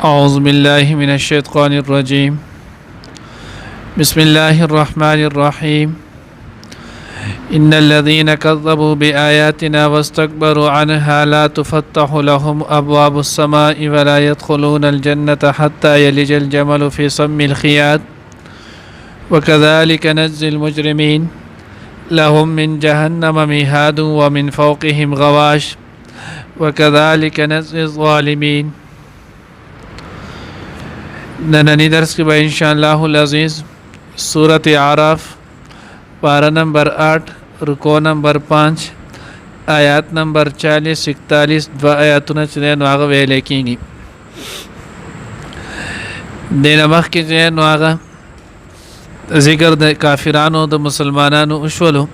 أعوذ بالله من الشيطان الرجيم. بسم الله الرحمن الرحيم. إن الذين كذبوا بآياتنا واستكبروا عنها لا تفتح لهم أبواب السماء ولا يدخلون الجنة حتى يلج الجمل في سم الخياط وكذلك نجزي المجرمين لهم من جهنم مهاد ومن فوقهم غواش وكذلك نجزي الظالمين. نننی درس کی با انشاءاللہ العزیز سورۃ اعراف پارہ نمبر 8 رکو نمبر 5 آیات نمبر 40-41 دو آیاتونه چې نو هغه ویل کېږي. د نمخ کې نو هغه ذکر د کافرانو د مسلمانانو وشولو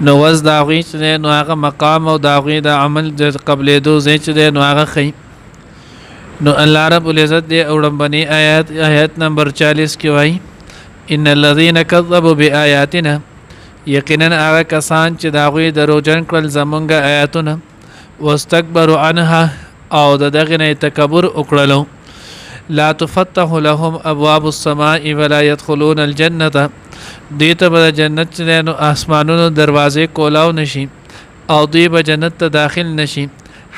نو وز د هغوی چې نو هغه مقام او د هغوی د عمل د قبلېدو ځای چې نو هغه ښیي. نو الله رب العزت دې اورمبني آیات نمبر 40 کې وایي ان الذين كذبوا بآياتنا یقینا هغه کسان چې د هغوی دروغجن کړل زمونږ آیاتونه واستكبروا عنها او د دغې نه تکبر وکړلو لا تفتح لهم ابواب السماء ولا يدخلون الجنه دوی ته به جنت چې نو آسمانونو دروازې کولاو نشي او دوی به جنت ته داخل نشي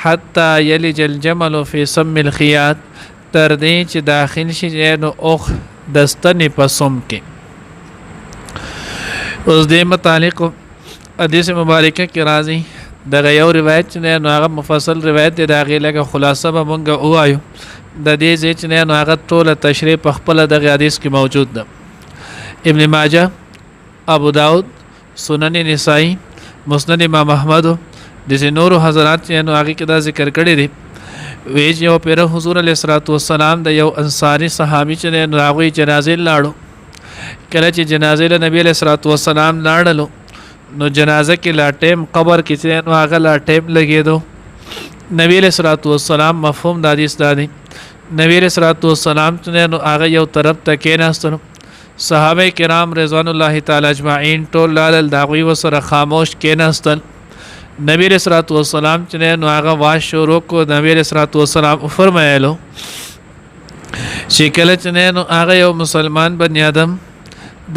حتى يلج الجمل في سم الخياط تر دې چې داخل شي نو اوخ دستنې په سم کې. اوس دې متعلق حدیث مبارکه کې راځي دغه یو روایت چې نو هغه مفصل روایت دی د هغې لږه خلاصه به مونږ ووایو. د دې ځای چې نو هغه ټوله تشریح په خپله دغه حدیث کې موجود ده. ابن ماجه، ابو داود، سنن نسائی، مسند امام احمد د نورو حضرات چې نو هغې کې دا ذکر کړی دی. ویج یو پیره حضور علیه الصلاۃ والسلام د یو انصاري صحابي چې نو هغوی جنازې لاړو. کله چې جنازې له نبی علیه الصلاۃ والسلام لاړلو نو جنازه کې لا ټیم قبر کې چې نو هغه لا ټیم لګېدو. نبی علیه الصلاۃ والسلام مفهوم د حدیث دا دی نبی علیه الصلاۃ والسلام چې نو هغه یو طرف ته کېناستلو. صحابه کرام رضوان الله تعالی اجمعین ټول لاړل د هغوی ورسره خاموش کېناستل. نبی علیہ الصلوۃ والسلام چې نو هغه واش شروع کو. نبی علیہ الصلوۃ والسلام فرمایلو چې کله چې نو هغه یو مسلمان بنی آدم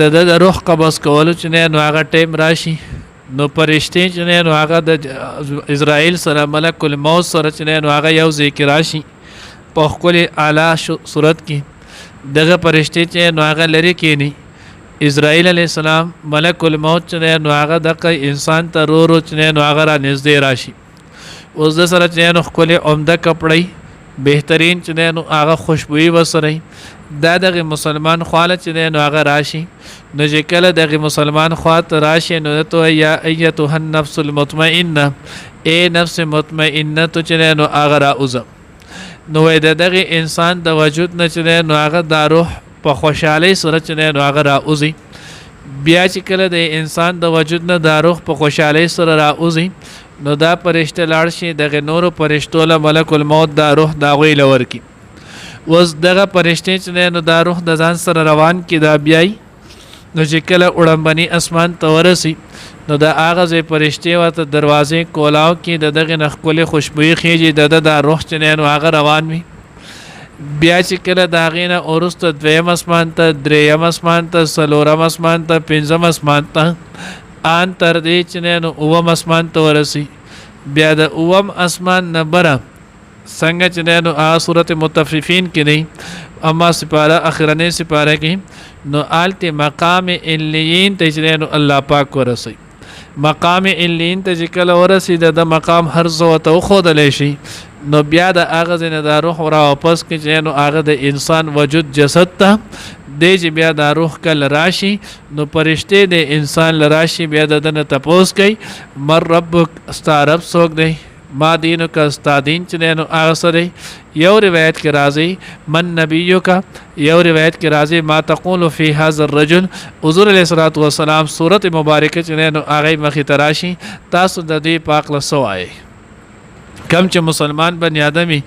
د روح قبض کولو چې نو هغه ټیم راشي نو پرشتي چې نو هغه د اسرائیل سره ملک الموت سره چې نو هغه یو ذکر راشي په خپل اعلی صورت کې دغه پرشتي چې نو هغه لري کېنی اسرائیل علیہ السلام ملک الموت چې نو هغه دغه انسان ته رو چې نو هغه را نږدې راشي. اوس د سره چې نو ښکلې عمده کپړی بهترین چې نو هغه خوشبویي وسره دا دغه مسلمان خواله چې نو هغه راشي نو چې کله دغه مسلمان خوا ته راشي نو ته یا ایتها النفس المطمئنه اے نفس مطمئنه تو چې نو هغه راوځه نو دغه انسان د وجود نه چې نو هغه د روح په خوشحالۍ سره چې نو هغه راوځي. بیا چې کله د انسان د وجود نه د روح په خوشحالۍ سره راوځي نو دا پرشته لاړ شي دغه نورو پرشتو له ملک الموت دا روح د هغوی له ورکي. اوس دغه پرشتې چې نو دا روح د ځان سره روان کړي دا بیایي نو چې کله وړمبني اسمان ته ورسي نو د هغه ځای پرشتې ورته دروازې کولاو کې د دغې نه ښکلې خوشبویي خیږي د روح چې نو هغه روان وي. بیا چې کله د هغې نه وروسته دویم اسمان ته، درېیم اسمان ته، څلورم اسمان ته، پنځم اسمان ته ان تر دې چې نو اووم اسمان ته ورسي. بیا د اووم اسمان نه بره څنګه چې نو هغه صورت مطففین کې دی اما سپاره اخرنۍ سپاره کې نو آلته مقام علیین ته چې نو الله پاک ورسي. مقام علیین ته چې کله ورسي د مقام هر څه ورته وښودلی شي نو بیا د هغه ځای نه د روح را واپس کړي چې نو هغه د انسان وجود جسد ته دی چې بیا د روح کله راشي نو پرشتې د انسان له راشي بیا د ده نه تپوس کوي من ربک ستا رب څوک دی، ما دینک ستا دین چې نو هغه څه دی. یو روایت کې راځي من نبیک، یو روایت کې راځي ما تقول فی هذا الرجل. حضور علیه الصلاۃ والسلام صورت مبارکه چې نو هغه مخې ته راشي تاسو د دې په هکله څه وایئ. کم چې مسلمان بنی آدمي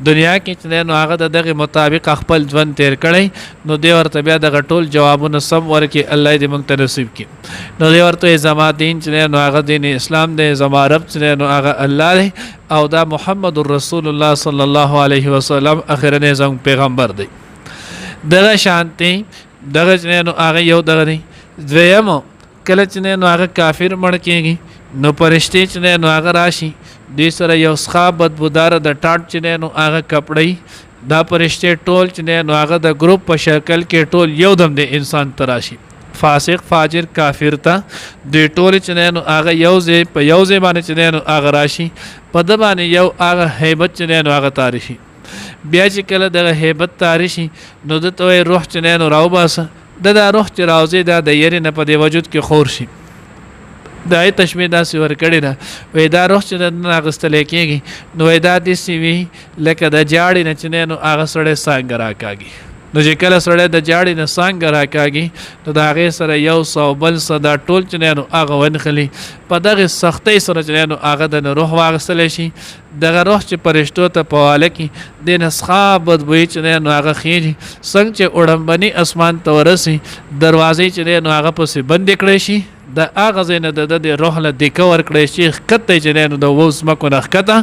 دنیا کې چې نو هغه دغه مطابق خپل ژوند تیر کړی نو دی ورته بیا دغه ټول جوابونه سم ورکي الله دې موږ ته نصیب کړي نو دی ورته زما دین چې نو هغه دین اسلام دی زما رب چې نو هغه الله دی او دا محمد رسول الله صلی الله علیه وسلم اخرنه زموږ پیغمبر دی دغه شانتي دغه چې نو هغه یو دغه دی دویم کله چې نو هغه کافر مړ کېږي نو پرشتي چې نو هغه راشي دې سره یو ښه بدبودار د ټاټ چې نو هغه کپړی دا پرشته ټول چې نو هغه د ګروپ په شکل کې ټول یو دم د انسان تراشي فاسق فاجر کافر ته د ټول چې نو هغه یو ځای په یو ځای باندې چې نو هغه راشي په د باندې یو هغه هیبت چې نو هغه تاریخي بیا چې کله د هیبت تاریخي نو د توې روح چې نو راو باسه د روح چې راوځي د یری نه په دی وجود کې خور شي دا تشبیه داسې ورکړې ده وای دا روح چې د ناغستل کېږي نو وای دا داسې وي لکه د جاړې نه چې نو هغه سړی څنګه راکاږي نو چې کله سړی د جاړې نه څنګه راکاږي نو د هغې سره یو سو بل څه دا ټول چې نو هغه ونښلي په دغې سختۍ سره چې نو هغه د روح واخیستلی شي دغه روح چې پرشتو ته په واله کې د نسخه بدبویي چې نو هغه خېږي څنګه چې اړمبني اسمان ته ورسي دروازې چې نو هغه پسې بندې کړی شي د هغه ځای نه د روح له دیکه ورکړی شي ښکته چې نو د اوو ځمکو نه ښکته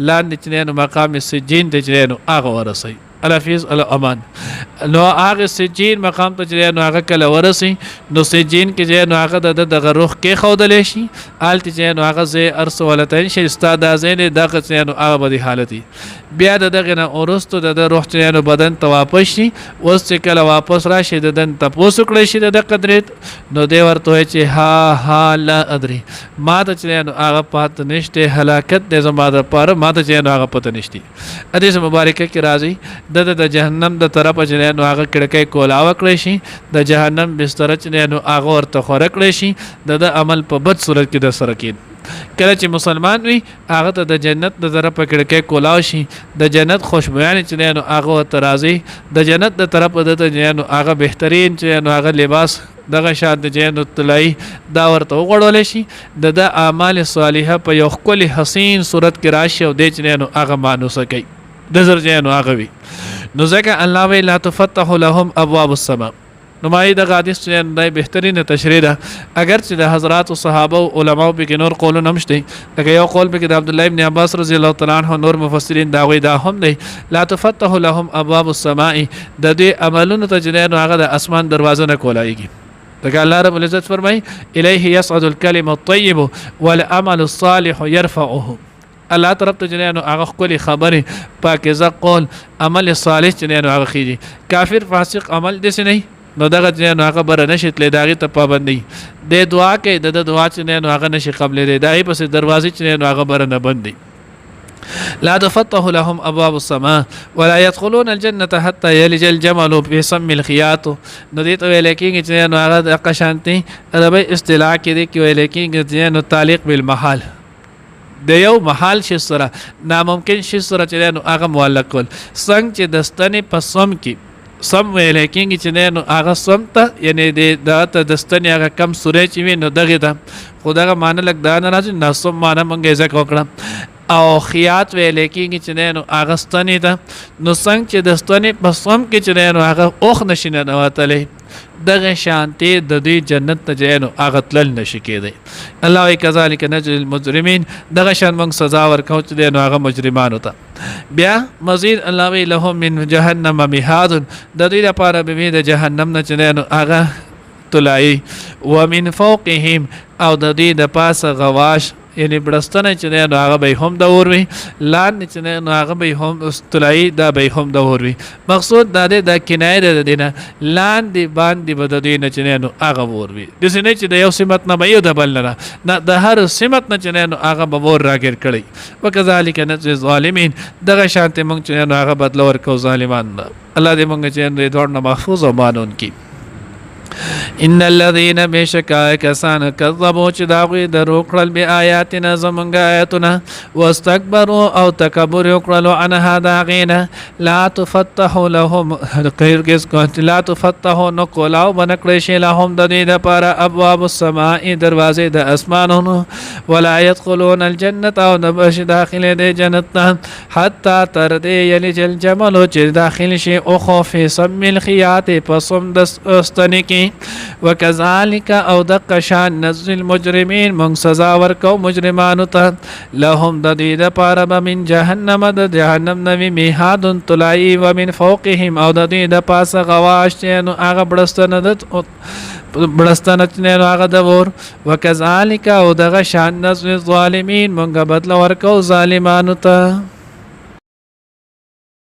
لاندې چې نو مقام سجین ته چې نو هغه ورسوي الحفیظ الامان نو هغه سجین مقام ته چې نو هغه کله ورسي نو سجین کې چې نو هغه دغه روح کې ښودلی شي هلته چې نو هغه ځای ارسو ولتین شي ستا دا ځای دی دغه چې نو هغه به د حالت بیا د دغه نه وروستو د روح چې نو بدن ته واپس شي اوس چې کله واپس راشي د دن تپوس وکړی شي د قدرت نو دی ورته وایي چې ها لا ادري ما ته چې نو هغه پاته نشته هلاکت دی زما دپاره ما ته چې نو هغه پته نشته حدیث مبارکه کې راځي د جهنم د طرفه چې نو هغه کړکۍ کولاوه کړی شي د جهنم بستره چې نو هغه ورته خوره کړی شي د عمل په بد صورت کې د سره کېد کله چې مسلمان وي هغه ته د جنت د طرفه کړکۍ کولاو شي د جنت خوشبویانې چې نو هغه ورته راځي د جنت د طرفه د نو هغه بهترین چې نو هغه لباس دغه شان د جنت طلای دا ورته وغوړول شي د اعمال صالحه په یو ښکلي حسین صورت کې راشي او د چې نو هغه مانوسه کوي د زر چې نو هغه وي نو ځکه الله وی لا تفتح لهم ابواب السماء نو مای د حدیث چې د بهترینه تشریح ده اگر چې د حضرات او صحابه او علما به کې نور قولونه نشته لکه یو قول به کې د عبد الله ابن عباس رضی الله تعالی عنہ نور مفسرین دا وی دا هم دی لا تفتح لهم ابواب السماء د دې عملونو ته چې نو هغه د اسمان دروازه نه کولایږي لکه الله رب العزت فرمای الیه یصعد الکلم الطیب والعمل الصالح يرفعه الله طرف ته جنانو هغه خپل خبره پاکیزه قول عمل صالح جنانو هغه خيږي کافر فاسق عمل دې نه نو دغه جنانو هغه بر نشیت له داغه ته پابندي د دعا کې د دعا جنانو هغه نشي قبل دې دای پس دروازې جنانو هغه بر نه بندي لا تفتح لهم ابواب السماء ولا يدخلون الجنه حتى يلج الجمل في سم الخياط نو دې ته ویل کېږي چې نو هغه د قشانتي عربی اصطلاح کې دې کې ویل کېږي چې نو تعلق بالمحال د یو محال شي سره ناممکن شي سره چې نو هغه معلق کول څنګه چې دستنې په سم کې سم ویل کېږي چې نو هغه سم ته یعنی د دستنې هغه کم سورې چې وي نو دغه ته خو دغه معنی لګ دا نه راځي ناسم معنی مونږ یې ځکه وکړه او خیات ویل کېږي چې نو هغه ستنې ته نو څنګه چې دستنې په سم کې چې نو هغه اوخ نشي نه نوتلی دغه شانتي د دې جنت ته جنو هغه تلل نشي کېدی الله وی کذالک نجزي المجرمین دغه شان موږ سزا ورکو چې نو هغه مجرمانو ته بیا مزید الله وی لهم من جهنم مهاد د دې لپاره به د جهنم نه چې نو هغه تلای ومن فوقهم او د دې د پاسه غواش یعنی بړستنه چې نو هغه به هم د اوروي لاندې چې نو هغه به هم استلای دا به هم د اوروي مقصود دا د کنایه د دینه لاندې باندې بد دینه چې نو هغه اوروي د سینې چې د یو سمت نه به یو د بل نه د هر سمت نه چې نو هغه به ور راګر کړي وکذالک نجزي الظالمین دغه شانته مونږ چې نو هغه بدل ورکو ظالمان الله دې مونږ چې نو دوړ نه محفوظ او مانون کی ان الذين بشکا کسان کذبوا چې داغوی درو کړل بیا آیاتنا زمونږ آیاتونه واستكبروا او تکبر وکړل عنها داغینا لا تفتح لهم قیرګس کوت لا تفتح نو کولاو بنکړی شي لهم د دې لپاره ابواب السماء دروازې د اسمانونو ولا يدخلون الجنه او نبش داخله د جنت حتا تر دې یلی جل جمل چې داخل شي او خوف سم الخيات پسم د استنی کی وکذالک او دق شان نزل المجرمین من سزا ورکو مجرمانو ته لهم د دې لپاره من جهنم د جهنم نوی میحاد طلای و من فوقهم او د دې د پاسه غواش نو هغه بړستنه د بړستنه نو هغه د ور وکذالک او دغه شان نزل الظالمین مونږ بدل ورکو ظالمانو ته